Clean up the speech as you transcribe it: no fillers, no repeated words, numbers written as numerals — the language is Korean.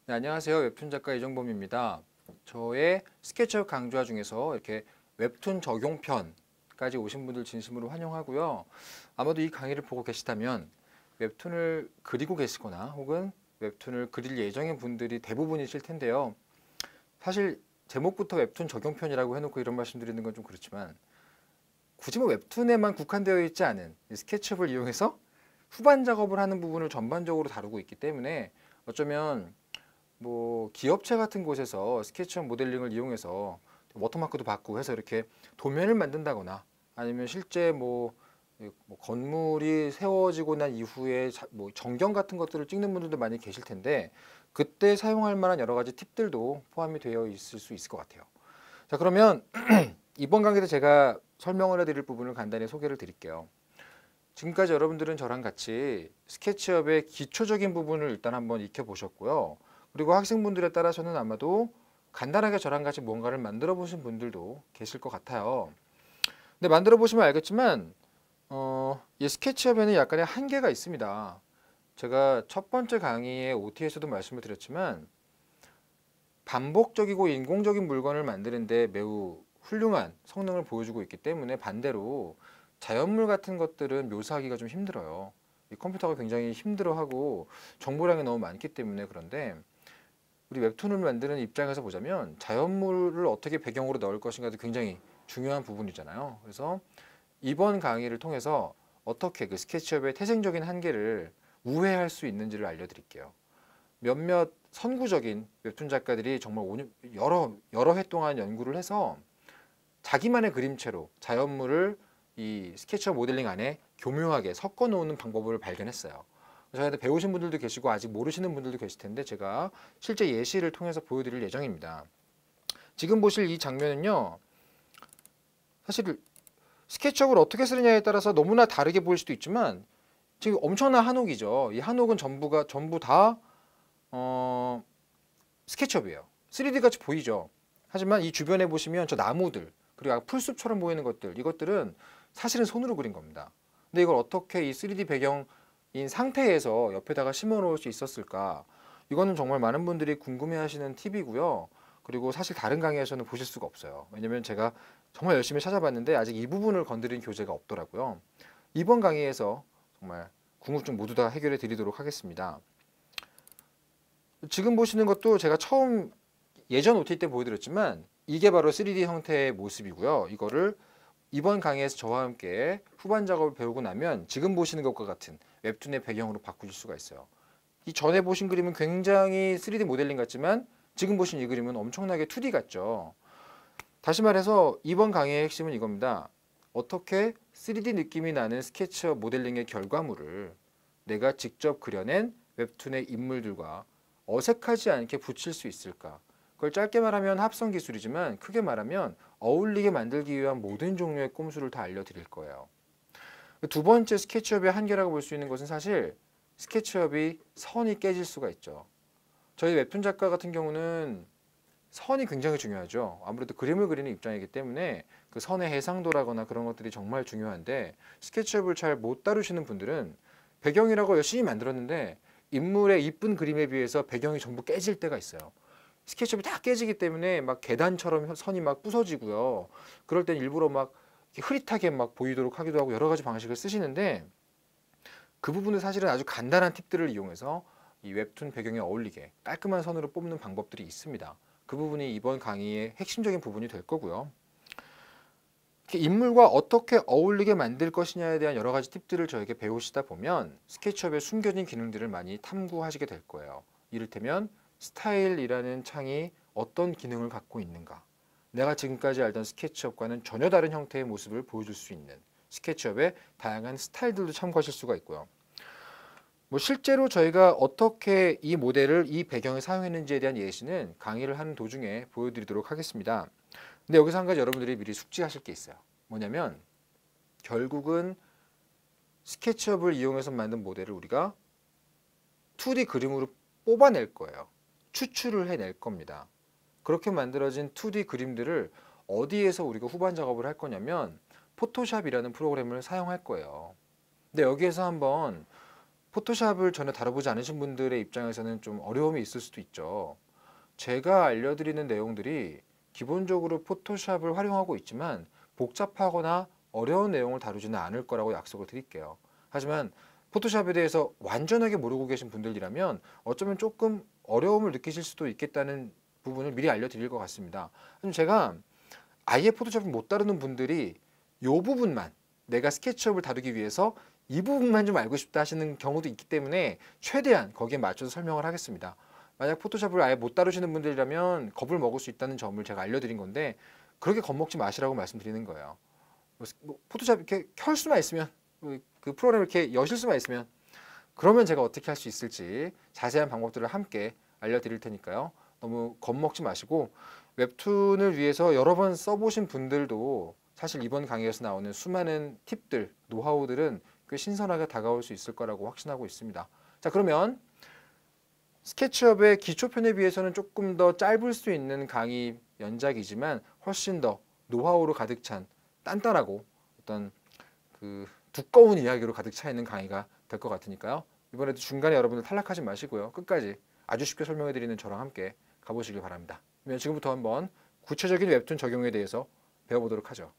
네, 안녕하세요. 웹툰 작가 이정범입니다. 저의 스케치업 강좌 중에서 이렇게 웹툰 적용편까지 오신 분들 진심으로 환영하고요. 아마도 이 강의를 보고 계시다면 웹툰을 그리고 계시거나 혹은 웹툰을 그릴 예정인 분들이 대부분이실 텐데요. 사실 제목부터 웹툰 적용편이라고 해놓고 이런 말씀 드리는 건 좀 그렇지만 굳이 뭐 웹툰에만 국한되어 있지 않은 이 스케치업을 이용해서 후반 작업을 하는 부분을 전반적으로 다루고 있기 때문에 어쩌면 뭐 기업체 같은 곳에서 스케치업 모델링을 이용해서 워터마크도 받고 해서 이렇게 도면을 만든다거나 아니면 실제 뭐 건물이 세워지고 난 이후에 뭐 전경 같은 것들을 찍는 분들도 많이 계실 텐데 그때 사용할 만한 여러 가지 팁들도 포함이 되어 있을 수 있을 것 같아요. 자, 그러면 이번 강의에서 제가 설명을 해드릴 부분을 간단히 소개를 드릴게요. 지금까지 여러분들은 저랑 같이 스케치업의 기초적인 부분을 일단 한번 익혀보셨고요. 그리고 학생분들에 따라서는 아마도 간단하게 저랑 같이 뭔가를 만들어 보신 분들도 계실 것 같아요. 근데 만들어 보시면 알겠지만 이 스케치업에는 약간의 한계가 있습니다. 제가 첫 번째 강의의 OT에서도 말씀을 드렸지만 반복적이고 인공적인 물건을 만드는데 매우 훌륭한 성능을 보여주고 있기 때문에 반대로 자연물 같은 것들은 묘사하기가 좀 힘들어요. 이 컴퓨터가 굉장히 힘들어하고 정보량이 너무 많기 때문에. 그런데 우리 웹툰을 만드는 입장에서 보자면 자연물을 어떻게 배경으로 넣을 것인가도 굉장히 중요한 부분이잖아요. 그래서 이번 강의를 통해서 어떻게 그 스케치업의 태생적인 한계를 우회할 수 있는지를 알려드릴게요. 몇몇 선구적인 웹툰 작가들이 정말 여러 해 동안 연구를 해서 자기만의 그림체로 자연물을 이 스케치업 모델링 안에 교묘하게 섞어 놓는 방법을 발견했어요. 저희한테 배우신 분들도 계시고 아직 모르시는 분들도 계실 텐데 제가 실제 예시를 통해서 보여드릴 예정입니다. 지금 보실 이 장면은요, 사실 스케치업을 어떻게 쓰느냐에 따라서 너무나 다르게 보일 수도 있지만 지금 엄청난 한옥이죠. 이 한옥은 전부 다 스케치업이에요. 3D 같이 보이죠. 하지만 이 주변에 보시면 저 나무들 그리고 풀숲처럼 보이는 것들, 이것들은 사실은 손으로 그린 겁니다. 근데 이걸 어떻게 이 3D 배경인 상태에서 옆에다가 심어 놓을 수 있었을까? 이거는 정말 많은 분들이 궁금해하시는 팁이고요. 그리고 사실 다른 강의에서는 보실 수가 없어요. 왜냐면 제가 정말 열심히 찾아봤는데 아직 이 부분을 건드린 교재가 없더라고요. 이번 강의에서 정말 궁금증 모두 다 해결해 드리도록 하겠습니다. 지금 보시는 것도 제가 처음 예전 OT 때 보여드렸지만 이게 바로 3D 형태의 모습이고요. 이거를 이번 강의에서 저와 함께 후반 작업을 배우고 나면 지금 보시는 것과 같은 웹툰의 배경으로 바꾸실 수가 있어요. 이 전에 보신 그림은 굉장히 3D 모델링 같지만 지금 보신 이 그림은 엄청나게 2D 같죠. 다시 말해서 이번 강의의 핵심은 이겁니다. 어떻게 3D 느낌이 나는 스케치업 모델링의 결과물을 내가 직접 그려낸 웹툰의 인물들과 어색하지 않게 붙일 수 있을까? 그걸 짧게 말하면 합성 기술이지만 크게 말하면 어울리게 만들기 위한 모든 종류의 꼼수를 다 알려드릴 거예요. 두 번째 스케치업의 한계라고 볼 수 있는 것은 사실 스케치업이 선이 깨질 수가 있죠. 저희 웹툰 작가 같은 경우는 선이 굉장히 중요하죠. 아무래도 그림을 그리는 입장이기 때문에 그 선의 해상도라거나 그런 것들이 정말 중요한데 스케치업을 잘 못 다루시는 분들은 배경이라고 열심히 만들었는데 인물의 이쁜 그림에 비해서 배경이 전부 깨질 때가 있어요. 스케치업이 다 깨지기 때문에 막 계단처럼 선이 막 부서지고요. 그럴 땐 일부러 막 흐릿하게 막 보이도록 하기도 하고 여러 가지 방식을 쓰시는데 그 부분은 사실은 아주 간단한 팁들을 이용해서 이 웹툰 배경에 어울리게 깔끔한 선으로 뽑는 방법들이 있습니다. 그 부분이 이번 강의의 핵심적인 부분이 될 거고요. 인물과 어떻게 어울리게 만들 것이냐에 대한 여러 가지 팁들을 저에게 배우시다 보면 스케치업의 숨겨진 기능들을 많이 탐구하시게 될 거예요. 이를테면 스타일이라는 창이 어떤 기능을 갖고 있는가, 내가 지금까지 알던 스케치업과는 전혀 다른 형태의 모습을 보여줄 수 있는 스케치업의 다양한 스타일들도 참고하실 수가 있고요. 뭐 실제로 저희가 어떻게 이 모델을 이 배경에 사용했는지에 대한 예시는 강의를 하는 도중에 보여드리도록 하겠습니다. 근데 여기서 한 가지 여러분들이 미리 숙지하실 게 있어요. 뭐냐면 결국은 스케치업을 이용해서 만든 모델을 우리가 2D 그림으로 뽑아낼 거예요. 추출을 해낼 겁니다. 그렇게 만들어진 2D 그림들을 어디에서 우리가 후반 작업을 할 거냐면 포토샵이라는 프로그램을 사용할 거예요. 근데 여기에서 한번 포토샵을 전혀 다뤄보지 않으신 분들의 입장에서는 좀 어려움이 있을 수도 있죠. 제가 알려드리는 내용들이 기본적으로 포토샵을 활용하고 있지만 복잡하거나 어려운 내용을 다루지는 않을 거라고 약속을 드릴게요. 하지만 포토샵에 대해서 완전하게 모르고 계신 분들이라면 어쩌면 조금 어려움을 느끼실 수도 있겠다는 부분을 미리 알려드릴 것 같습니다. 제가 아예 포토샵을 못 다루는 분들이 이 부분만, 내가 스케치업을 다루기 위해서 이 부분만 좀 알고 싶다 하시는 경우도 있기 때문에 최대한 거기에 맞춰서 설명을 하겠습니다. 만약 포토샵을 아예 못 다루시는 분들이라면 겁을 먹을 수 있다는 점을 제가 알려드린 건데, 그렇게 겁먹지 마시라고 말씀드리는 거예요. 뭐 포토샵 이렇게 켤 수만 있으면, 그 프로그램을 이렇게 여실 수만 있으면, 그러면 제가 어떻게 할 수 있을지 자세한 방법들을 함께 알려드릴 테니까요. 너무 겁먹지 마시고, 웹툰을 위해서 여러 번 써보신 분들도 사실 이번 강의에서 나오는 수많은 팁들, 노하우들은 꽤 신선하게 다가올 수 있을 거라고 확신하고 있습니다. 자, 그러면 스케치업의 기초편에 비해서는 조금 더 짧을 수 있는 강의 연작이지만 훨씬 더 노하우로 가득 찬 단단하고 어떤 그 두꺼운 이야기로 가득 차 있는 강의가 될 것 같으니까요. 이번에도 중간에 여러분들 탈락하지 마시고요. 끝까지 아주 쉽게 설명해 드리는 저랑 함께 가보시길 바랍니다. 그러면 지금부터 한번 구체적인 웹툰 적용에 대해서 배워보도록 하죠.